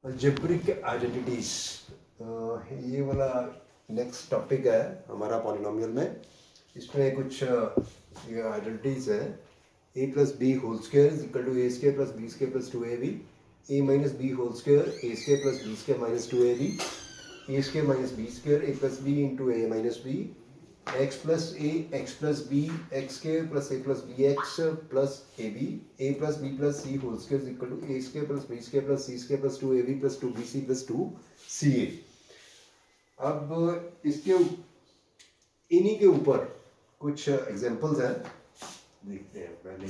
Algebraic identities, ये वाला next topic है हमारा पॉलिनोमियल में। इसमें कुछ ये आइडेंटिटीज है। A plus b whole square is equal to a square plus b square plus two a b, a minus b whole square a square plus b square minus two a b, a square minus b square a plus b into a minus b, x plus b x square plus a plus b x plus a plus b plus c whole square is equal to a square plus b square plus c square plus two a b plus two b c plus two c a. अब इसके इन्हीं के ऊपर कुछ examples हैं, देखते हैं। पहले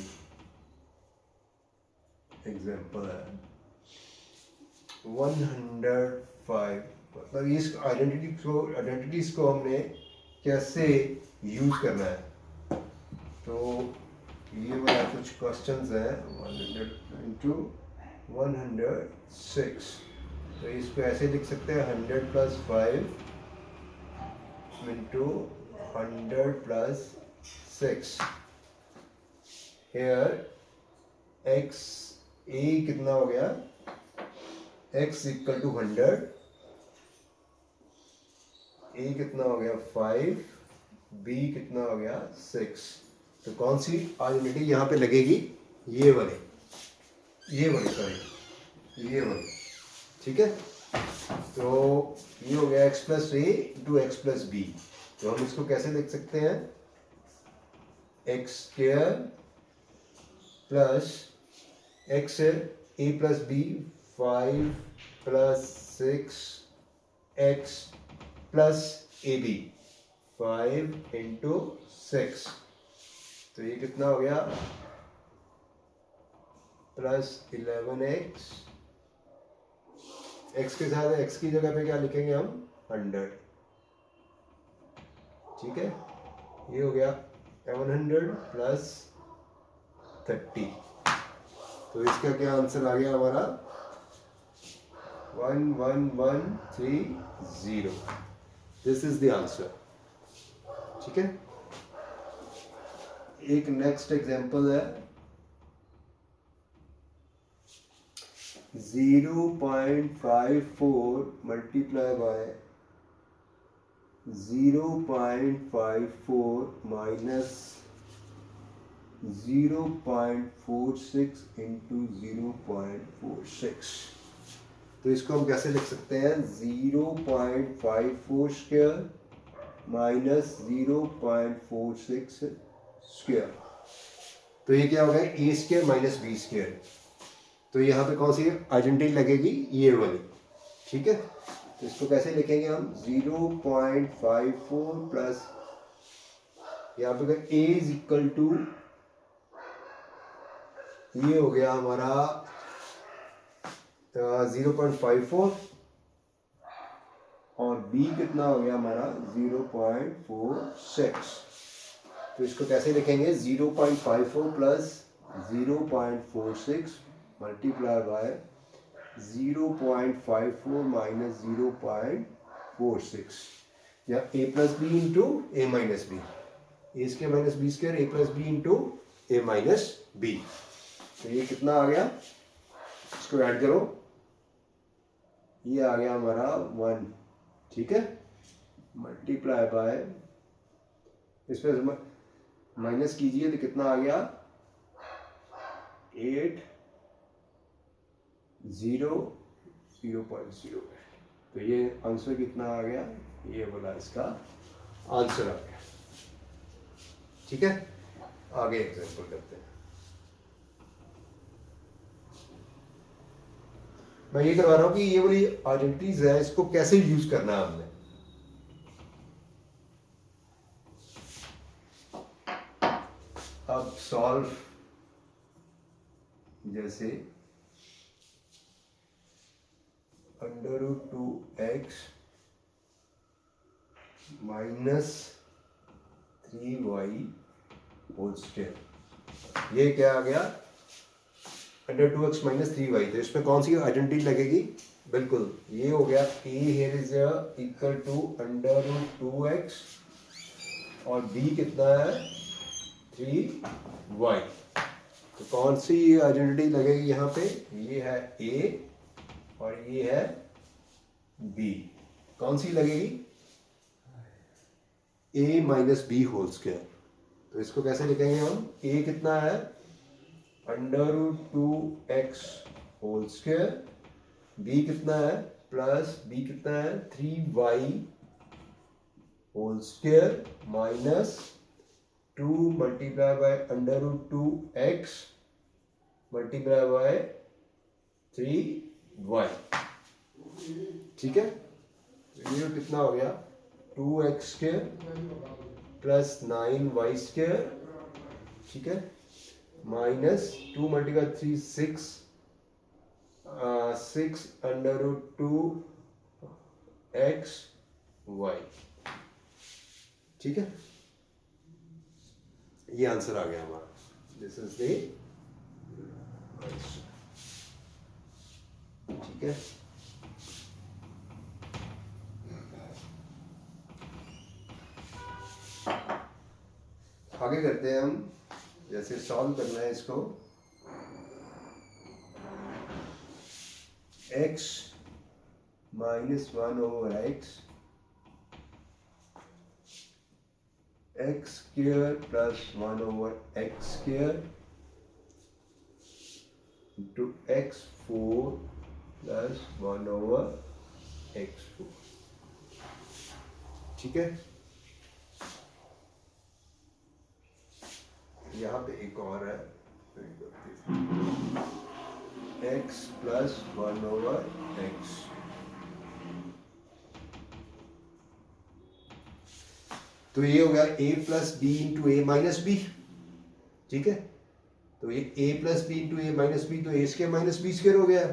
एग्जांपल है 105। मतलब इस आइडेंटिटीज को हमने कैसे यूज करना है। तो ये वाला कुछ क्वेश्चंस है 100 इंटू 106। तो इसको ऐसे लिख सकते हैं 100 plus 5 into 100 plus 6। Here x a कितना हो गया, x इक्वल टू 100, ए कितना हो गया 5, बी कितना हो गया 6। तो कौन सी आइडेंटिटी यहाँ पे लगेगी, ये वाली सॉरी ये वाली, ठीक है। तो ये हो गया x plus a into x plus b. तो हम इसको कैसे लिख सकते हैं, x square plus x a plus b 5 plus 6 x plus a b 5 into 6। तो ये कितना हो गया प्लस 11x, x के साथ x की जगह पे क्या लिखेंगे हम 100, ठीक है। ये हो गया 700 प्लस 30। तो इसका क्या आंसर आ गया हमारा 11130। दिस इज द आंसर, ठीक है। एक नेक्स्ट एग्जांपल है 0.54 मल्टीप्लाई बाय 0.54 माइनस 0.46 इंटू 0.46। तो इसको हम कैसे लिख सकते हैं, 0.54 स्क्वायर माइनस 0.46 स्क्वायर। तो ये क्या हो गया ए स्क्वायर माइनस बी स्क्वायर। तो यहाँ पे कौन सी आइडेंटिटी लगेगी, ये वाली, ठीक है। तो इसको कैसे लिखेंगे हम 0.54 प्लस यहाँ पे ए इज इक्वल टू, ये हो गया हमारा 0.54 और b कितना हो गया हमारा 0.46। तो इसको कैसे लिखेंगे 0.54 प्लस 0.46 मल्टीप्लाई बाय 0.54 माइनस 0.46, या a plus b into a minus b, a square minus b square a plus b into a minus b. तो ये कितना आ गया, इसको ऐड करो, ये आ गया हमारा 1, ठीक है। मल्टीप्लाई बाय, इसमें माइनस कीजिए तो कितना आ गया 0.0। तो ये आंसर कितना आ गया, ये बोला इसका आंसर आ गया, ठीक है। आगे एग्जांपल करते हैं। मैं ये करवा रहा हूं कि ये वाली आइडेंटिटीज है, इसको कैसे यूज करना है हमने। अब सॉल्व, जैसे √2x minus 3y whole square, ये क्या आ गया √2x माइनस 3y। तो इसमें कौन सी आइडेंटिटी लगेगी, बिल्कुल ये हो गया a here is equal to √2x और b कितना है 3y। तो कौन सी आइडेंटिटी लगेगी यहाँ पे, ये है a और ये है b। कौन सी लगेगी? a minus b whole square. तो इसको कैसे लिखेंगे हम? a कितना है? Under root 2x whole square. b कितना है? प्लस b कितना है? 3y whole square minus 2 multiply by under root 2x multiply by 3y। ठीक है, ये कितना हो गया? 2x square plus 9y square, ठीक है, minus 2 multiply 3 6 under root 2x y। ठीक है, ये आंसर आ गया हमारा। This is the answer. ठीक है, आगे करते हैं हम। जैसे सॉल्व करना है इसको, x minus 1 over x square plus 1 over x square into x4 plus 1 over x4। ठीक है, यहाँ पे एक और है, x प्लस 1 ओवर x। तो ये हो गया a plus b into a minus b. ठीक है, तो ये a plus b into a minus b, तो a square minus b square हो गया।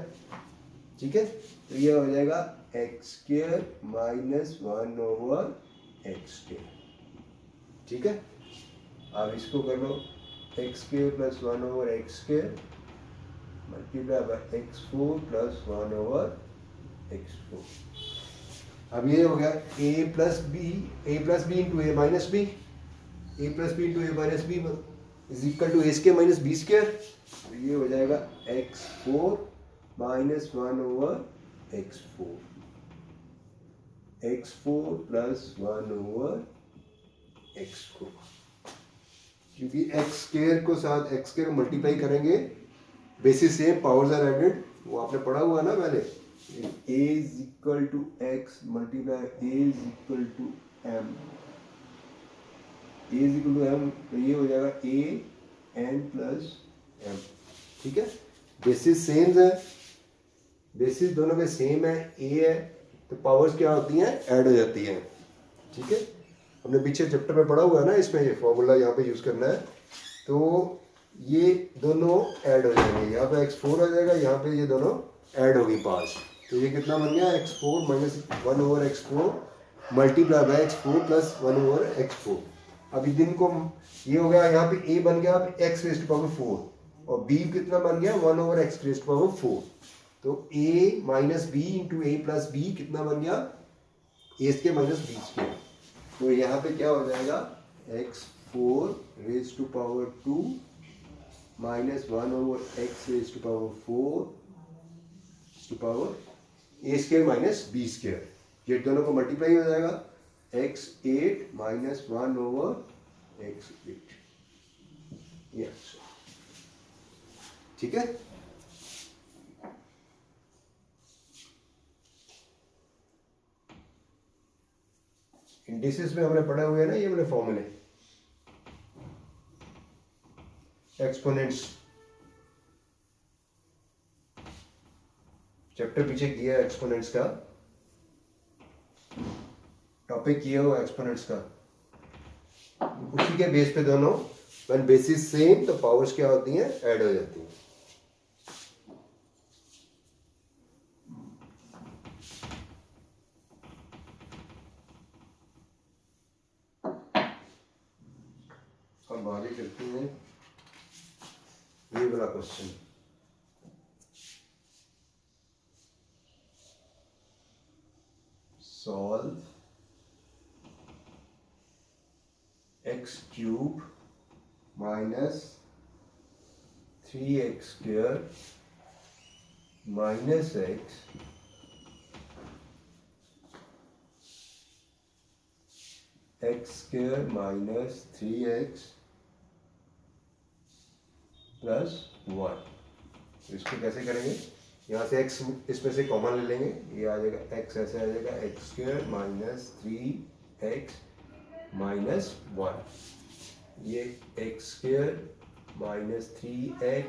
ठीक है, तो ये हो जाएगा x square minus 1 over x square. ठीक है, अब इसको कर लो, x square plus 1 over x square multiply by x4 plus 1 over x4। अब ये हो गया a plus b into a minus b, a plus b into a minus b is equal to a square minus b square. तो ये हो जाएगा x4 minus 1 over x4, x4 plus 1 over x4। क्योंकि x square को साथ x square multiply करेंगे, basis same, powers are added, वो आपने पढ़ा हुआ ना पहले। a is equal to x multiply a is equal to m, a is equal to m, तो ये हो जाएगा a n प्लस m। ठीक है, बेसिस सेम है, बेसिस दोनों में सेम है, a है, तो पावर्स क्या होती हैं? ऐड हो जाती हैं। ठीक है, हमने पीछे चैप्टर में पढ़ा हुआ है ना, इसमें ये फॉर्मूला यहाँ पे यूज करना है। तो ये दोनों ऐड हो जाएंगे, यहाँ पे x4 आ जाएगा, यहाँ पे ये दोनों ऐड होगी पास। तो ये कितना बन गया? x4 minus 1 over x4 multiply by x4 plus 1 over x4। अब दिन को ये हो गया, यहाँ पे a बन गया अब x रेज़ टू पावर 4 और b कितना बन गया? 1 over x raise to power 4। तो a minus b into a plus b कितना बन गया? a square minus b square. तो यहाँ पे क्या हो जाएगा? x4 raise to power 2 minus 1 over x raise to power 4 to power a square minus b square. ये दोनों को मल्टीप्लाई हो जाएगा, x8 माइनस 1 ओवर x8। ये ठीक है। इंडिसेस में हमने पढ़े हुए हैं ना ये वाले फॉर्मूले, एक्सपोनेंट्स, चैप्टर पीछे किया है एक्सपोनेंट्स का, टॉपिक किया हुआ एक्सपोनेंट्स का। उसी के बेस पे दोनों, व्हेन बेसिस सेम, तो पावर्स क्या होती हैं? ऐड हो जाती हैं। अब आगे करते हैं ये वाला question. Solve x cube minus 3x square minus x x square minus 3x plus 1। इसको कैसे करेंगे, यहाँ से x इसमें से कॉमन ले लेंगे, ये आ जाएगा x, ऐसे आ जाएगा x square minus 3x minus 1, ये x square minus 3x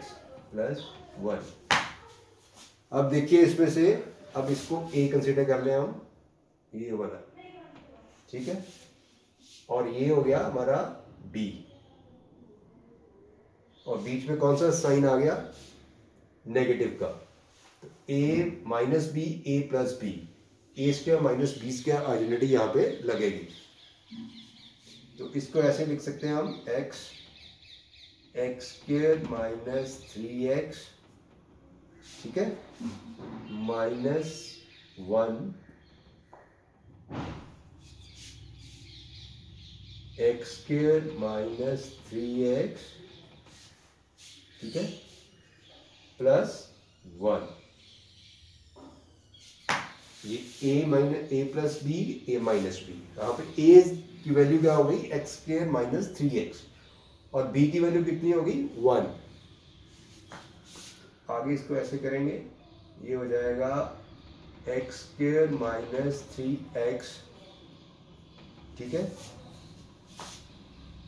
plus 1। अब देखिए इसमें से, अब इसको a कंसिडर कर लें हम, ये वाला, ठीक है, और ये हो गया हमारा b, और बीच में कौन सा साइन आ गया, नेगेटिव का, तो a minus b a plus b, a square minus b square identity यहाँ पे लगेगी। तो इसको ऐसे लिख सकते हैं हम, x x square minus 3x, ठीक है, minus 1 x square minus 3x, ठीक है, प्लस 1, ये a minus a plus b, a minus b, यहाँ पे a की वैल्यू क्या हो गई, एक्स स्क्वायर माइनस 3x, और b की वैल्यू कितनी होगी, 1। आगे इसको ऐसे करेंगे, ये हो जाएगा एक्स स्क्वायर माइनस 3x, ठीक है,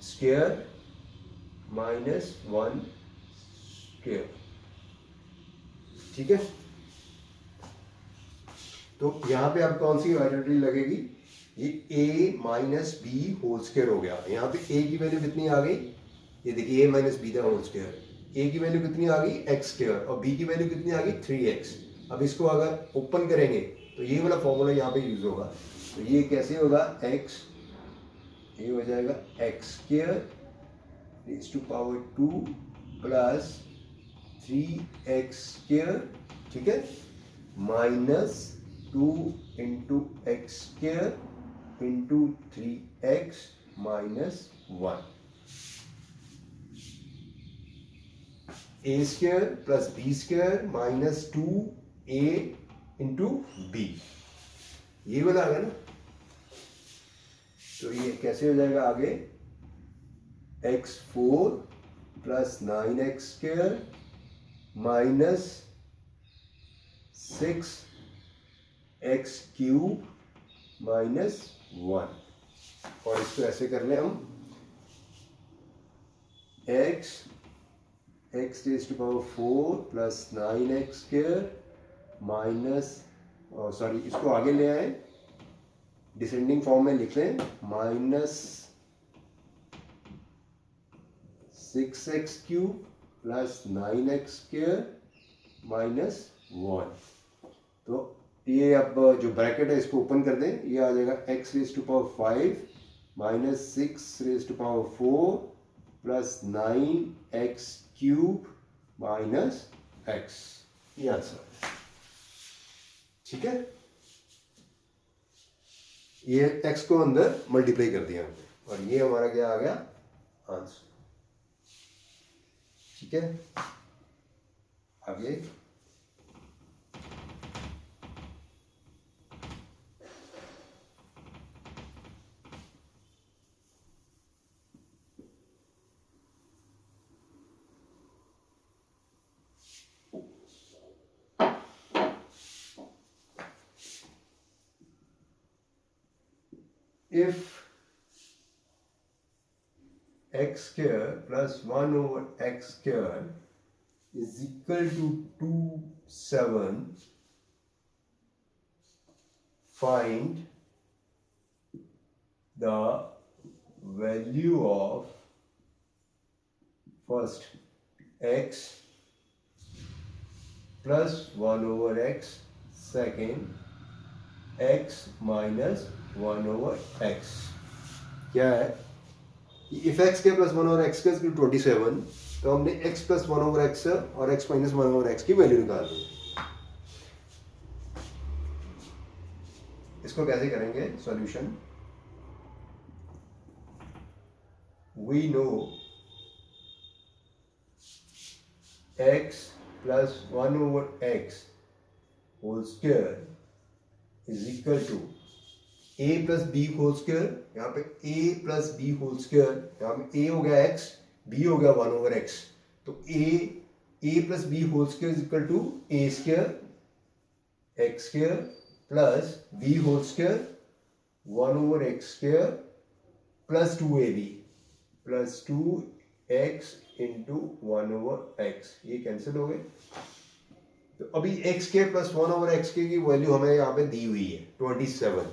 स्क्वायर माइनस 1 स्क्वायर, ठीक है। तो यहां पे अब कौन सी आइडेंटिटी लगेगी, ये a minus b whole square हो गया। यहाँ पे a की वैल्यू कितनी आ गई, ये देखिए a माइनस बी का होल स्क्वायर, a की वैल्यू कितनी आ गई एक्स स्क्वायर, और b की वैल्यू कितनी आ गई 3x। अब इसको अगर ओपन करेंगे तो ये वाला फॉर्मूला यहाँ पे यूज होगा, तो ये कैसे होगा, x, ये हो जाएगा x square raise to power 2 plus 3x square, ठीक है, minus 2 into x square into 3x minus 1, a square plus b square minus 2a into b, ये वाला आ गया ना। तो ये कैसे हो जाएगा आगे, x4 plus 9x square minus 6x cube minus 1, और इसको ऐसे कर ले हम, x raise to power 4 plus 9x square minus, sorry इसको आगे ले आए, डिसेंडिंग फॉर्म में लिख लें, minus 6x cube plus 9x square minus 1। तो ये अब जो ब्रैकेट है इसको ओपन कर दें, ये आ जाएगा x raise to power 5 minus 6 raise to power 4 plus 9x cube minus x, ये आंसर है, ठीक है। ये x को अंदर मल्टीप्लाई कर दिया हमने, और ये हमारा क्या आ गया, आंसर, ठीक है। आगे if x square plus 1 over x square is equal to 2, 7, find the value of first x plus 1 over x, second x minus 1 over x। क्या है, इफ एक्स के प्लस 1 ओवर एक्स का 27, तो हमने x प्लस 1 ओवर एक्स और x minus 1 over x की value निकाल दी। इसको कैसे करेंगे solution, we know x plus 1 over x whole square is equal to a plus b whole square, यहाँ पे a plus b whole square, यहाँ पे a हो गया x, b हो गया 1/x, तो a plus b whole square is equal to a square x square plus b whole square 1/x square plus 2ab plus 2x into 1/x, ये cancel हो गए। तो अभी x के प्लस 1/x के की वैल्यू हमें यहाँ पे दी हुई है 27,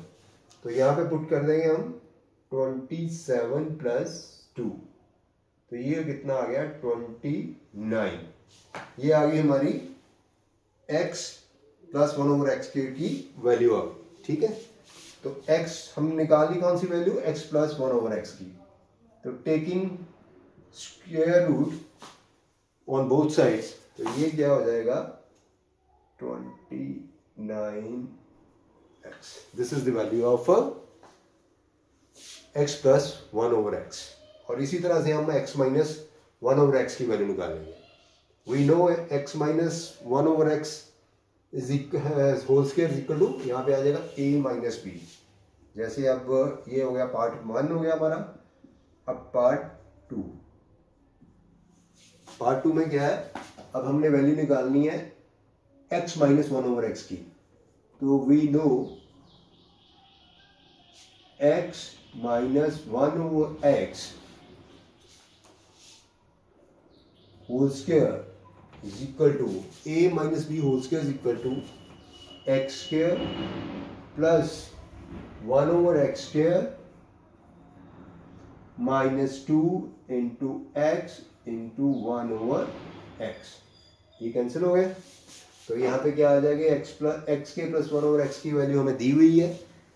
तो यहाँ पे पुट कर देंगे हम 27 प्लस 2, तो ये कितना आ गया 29, ये आ गई हमारी x प्लस 1/x की वैल्यू आ गई। ठीक है, तो x हम निकाली कौन सी वैल्यू, x प्लस 1/x की, तो taking square root on both sides, तो ये क्या हो जाएगा 29x, this is the value of x plus 1/x। और इसी तरह से हम x माइनस 1/x की वैल्यू निकालेंगे। We know x minus 1/x is whole square is equal to, यहाँ पे आ जाएगा a माइनस बी। जैसे अब ये हो गया पार्ट 1 हो गया हमारा, अब पार्ट 2। पार्ट 2 में क्या है, अब हमने वैल्यू निकालनी है x माइनस 1/x की, तो we know x minus 1/x whole square is equal to a minus b whole square is equal to x square plus 1/x square minus 2 into x into 1/x, ये cancel हो गया। तो यहाँ पे क्या आ जाएगा x के प्लस 1/x की वैल्यू हमें दी हुई है,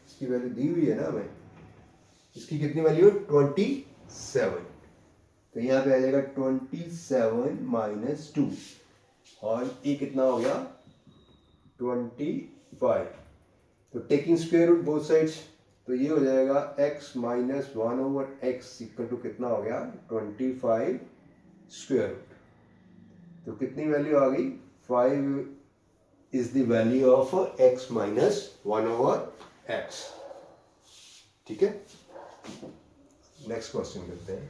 इसकी वैल्यू दी हुई है ना हमें, इसकी कितनी वैल्यू 27, तो यहाँ पे आ जाएगा 27 माइनस 2, और ये कितना हो गया 25। तो taking square root both sides, तो ये हो जाएगा x minus 1/x equal to कितना हो गया 25 स्क्वायर रूट, तो कितनी वैल्यू आ गई 5 is the value of x minus 1/x। ठीक है, नेक्स्ट क्वेश्चन करते हैं।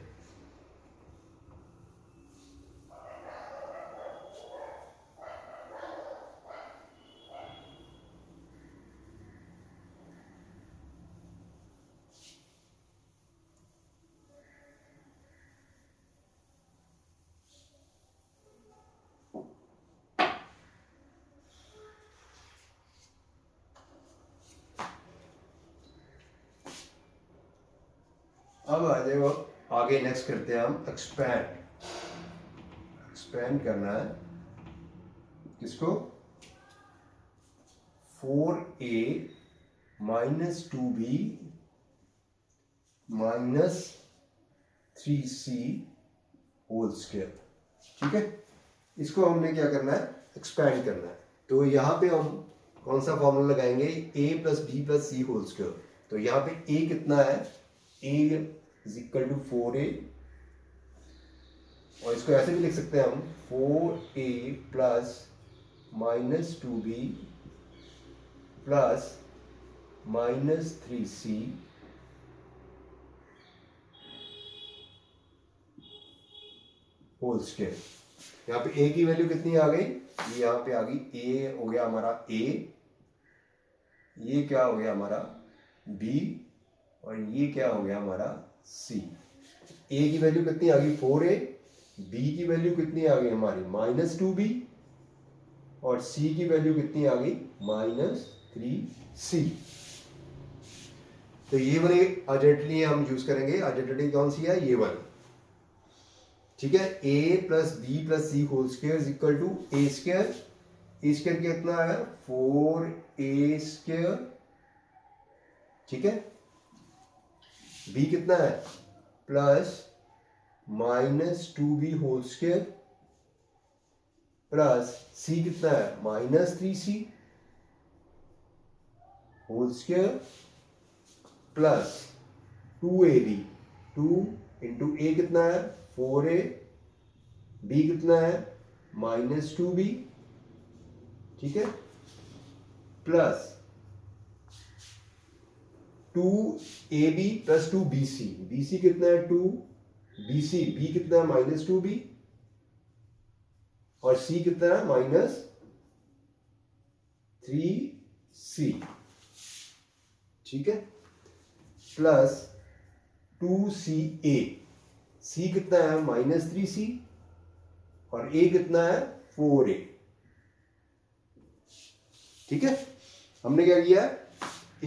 अब आ जाओ आगे, नेक्स्ट करते हैं हम एक्सपैंड करना है किसको, 4a minus 2b minus 3c whole square. ठीक है, इसको हमने क्या करना है एक्सपैंड करना है, तो यहाँ पे हम कौन सा फॉर्मूला लगाएंगे a plus b plus c whole square. तो यहाँ पे a कितना है, a is equal to 4a, और इसको ऐसे भी लिख सकते हैं हम 4a plus minus 2b plus minus 3c whole square. यहाँ पे a की वैल्यू कितनी आ गई, ये यहाँ पे आ गई, a हो गया हमारा a, ये क्या हो गया हमारा b, और ये क्या हो गया हमारा c। a की वैल्यू कितनी आ गई 4a, b की वैल्यू कितनी आ गई हमारी माइनस 2b, और c की वैल्यू कितनी आ गई माइनस 3c। तो ये वाली आइडेंटिटी हम यूज करेंगे, आइडेंटिटी कौन सी है ये वाली। ठीक है, a plus b plus c whole square is equal to a square, a square कितना है 4a स्क्वायर। ठीक है, b कितना है plus minus 2b whole square plus c कितना है minus 3c whole square plus 2ab, 2 into a कितना है 4a, b कितना है माइनस 2b। ठीक है, plus 2ab plus 2bc। bc कितना है 2, bc b कितना है माइनस 2b, और c कितना है माइनस 3c। ठीक है, प्लस 2ca, c कितना है माइनस 3c, और a कितना है 4a। ठीक है, हमने क्या किया, a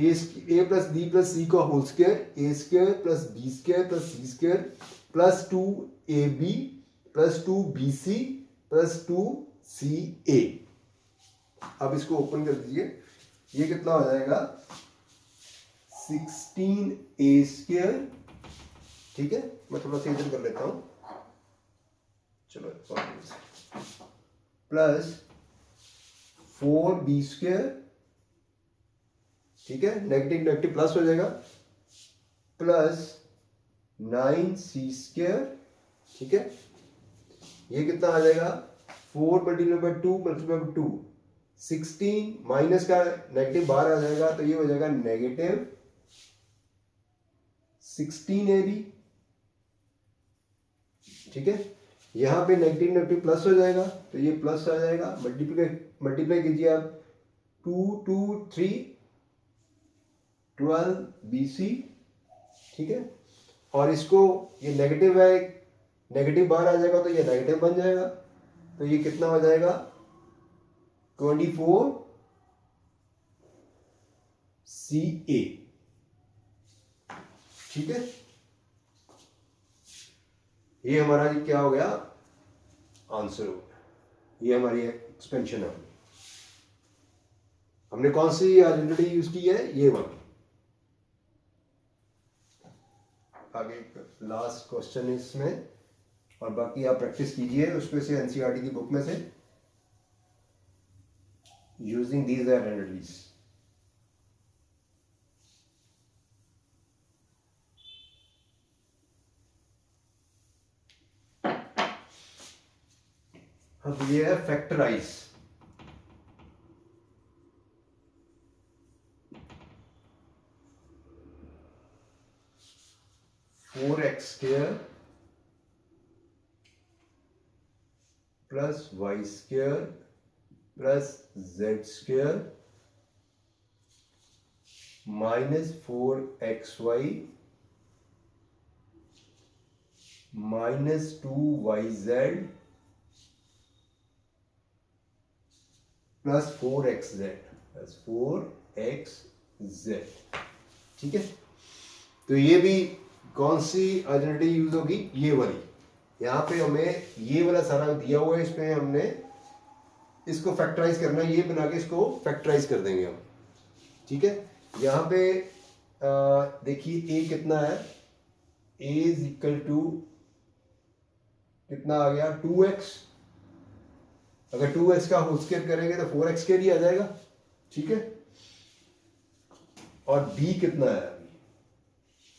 plus b plus c का whole square, a square plus b square plus c square plus 2ab plus 2bc plus 2ca। अब इसको ओपन कर दीजिए, ये कितना हो जाएगा 16a स्क्वायर। ठीक है, मैं थोड़ा सा इधर कर लेता हूं, चलो, प्लस 4b स्क्वायर। ठीक है, नेगेटिव नेगेटिव प्लस हो जाएगा, प्लस 9c स्क्वायर। ठीक है, ये कितना आ जाएगा 4 multiply by 2 multiply by 2, 16 minus का नेगेटिव बाहर आ जाएगा, तो ये हो जाएगा नेगेटिव 16ab। ठीक है, यहां पे नेगेटिव नेगेटिव प्लस हो जाएगा, तो ये प्लस आ जाएगा, मल्टीप्लाई कीजिए आप, 2 2 3 12bc। ठीक है, और इसको ये नेगेटिव है, नेगेटिव बाहर आ जाएगा तो ये नेगेटिव बन जाएगा, तो ये कितना हो जाएगा 24ca। ठीक है, ये हमारा क्या हो गया, आंसर हो गया, ये हमारी एक्सपेंशन है। हमने कौन सी आइडेंटिटी यूज की है, ये वाली। आगे लास्ट क्वेश्चन है इसमें, और बाकी आप प्रैक्टिस कीजिए उसमें से, एनसीईआरटी की बुक में से, यूजिंग दीज आइडेंटिटीज। अब ये है factorise. Four x square plus y square plus z square minus 4xy minus 2yz plus 4xz plus 4xz। ठीक है, तो ये भी कौन सी आइडेंटिटी यूज होगी, ये वाली। यहां पे हमें ये वाला सारा दिया हुआ है, इसमें हमने इसको फैक्टराइज करना है, ये बना के इसको फैक्टराइज कर देंगे हम। ठीक है, यहां पे देखिए a कितना है, a इज इक्वल टू कितना आ गया 2x। अगर 2x का होल स्क्वायर करेंगे तो 4x स्क्वायर ही आ जाएगा। ठीक है, और b कितना है,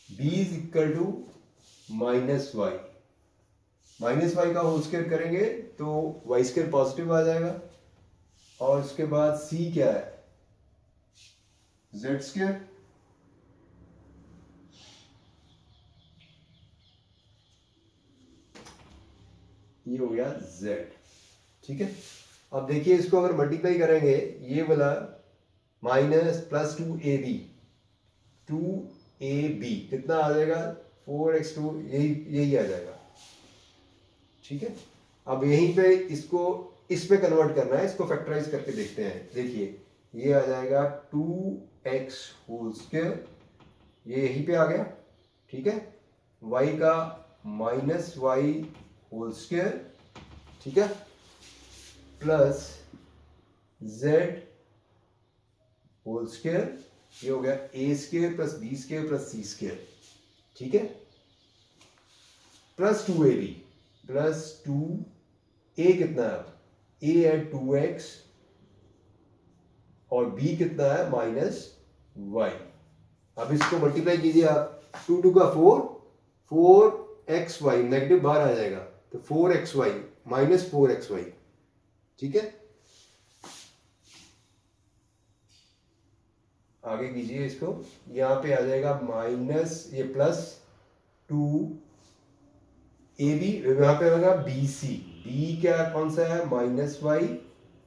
b is equal to minus y. Minus y का होल स्क्वायर करेंगे तो वाई स्क्वायर पॉजिटिव आ जाएगा, और उसके बाद c क्या है, z स्क्वायर। ये हो गया z। ठीक है, अब देखिए इसको अगर मल्टीप्लाई करेंगे, ये वाला माइनस प्लस 2ab कितना आ जाएगा 4x2, यही आ जाएगा। ठीक है, अब यहीं पे इसको इसमें कन्वर्ट करना है, इसको फैक्टराइज करके देखते हैं। देखिए ये आ जाएगा 2x होल स्क्वायर, ये यहीं पे आ गया। ठीक है, y का माइनस वाई होल स्क्वायर। ठीक है, प्लस z होल स्क्वायर, ये हो गया a square plus b square plus c square. ठीक है, प्लस 2ab प्लस 2a कितना है, a है 2x और b कितना है माइनस y। अब इसको मल्टीप्लाई कीजिए आप, 2 2 का 4, 4xy नेगेटिव बाहर आ जाएगा, तो 4xy माइनस 4xy। ठीक है, आगे कीजिए इसको, यहाँ पे आ जाएगा माइनस ये प्लस 2ab, यहाँ पे होगा BC, B क्या कौन सा है -y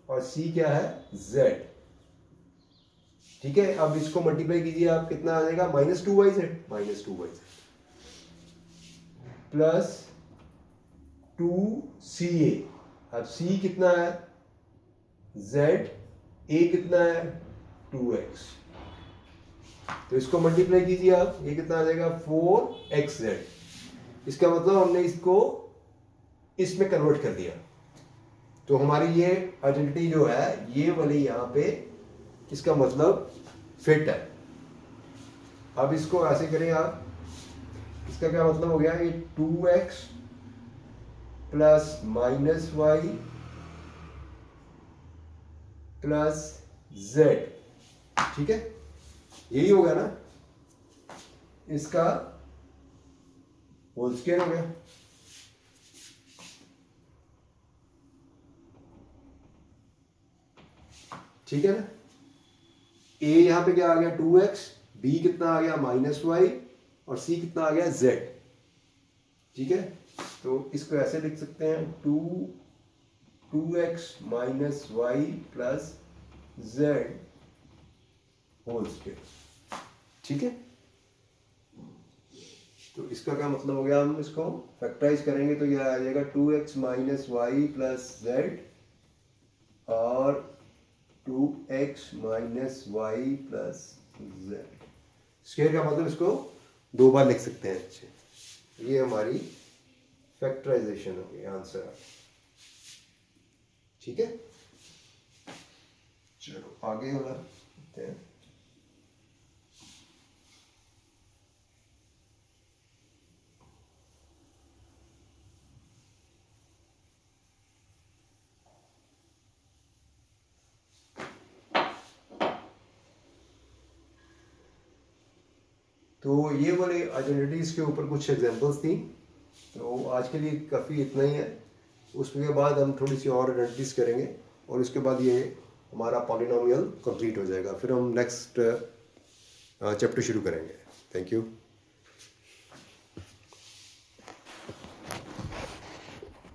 और C क्या है Z। ठीक है, अब इसको मल्टीप्लाई कीजिए आप, कितना आ जाएगा -2yz प्लस 2ca। अब C कितना है Z, A कितना है 2x, तो इसको मल्टीप्लाई कीजिए आप, ये कितना आ जाएगा 4xz। इसका मतलब हमने इसको इसमें कन्वर्ट कर दिया, तो हमारी ये आइडेंटिटी जो है ये वाली यहाँ पे इसका मतलब फिट है। अब इसको ऐसे करें आप, इसका क्या मतलब हो गया, ये 2x plus -y plus z, ठीक है, यही होगा ना, इसका होल स्क्वायर हो गया। ठीक है ना, a यहां पे क्या आ गया 2x, b कितना आ गया -y और c कितना आ गया z। ठीक है, तो इसको ऐसे लिख सकते हैं 2x -y plus z whole square. ठीक है, तो इसका क्या मतलब हो गया, हम इसको फैक्टराइज करेंगे तो यह आ जाएगा 2x -y प्लस z और 2x -y plus z। Square का मतलब इसको दो बार लिख सकते हैं। अच्छे, ये हमारी फैक्टराइजेशन हो गई, आंसर। ठीक है, चलो आगे वाला देखते हैं। तो ये वाले आइडेंटिटीज के ऊपर कुछ एग्जांपल्स थी, तो आज के लिए काफ़ी इतना ही है। उसके बाद हम थोड़ी सी और आइडेंटिटीज करेंगे और उसके बाद ये हमारा पॉलिनोमियल कंप्लीट हो जाएगा, फिर हम नेक्स्ट चैप्टर शुरू करेंगे। Thank you.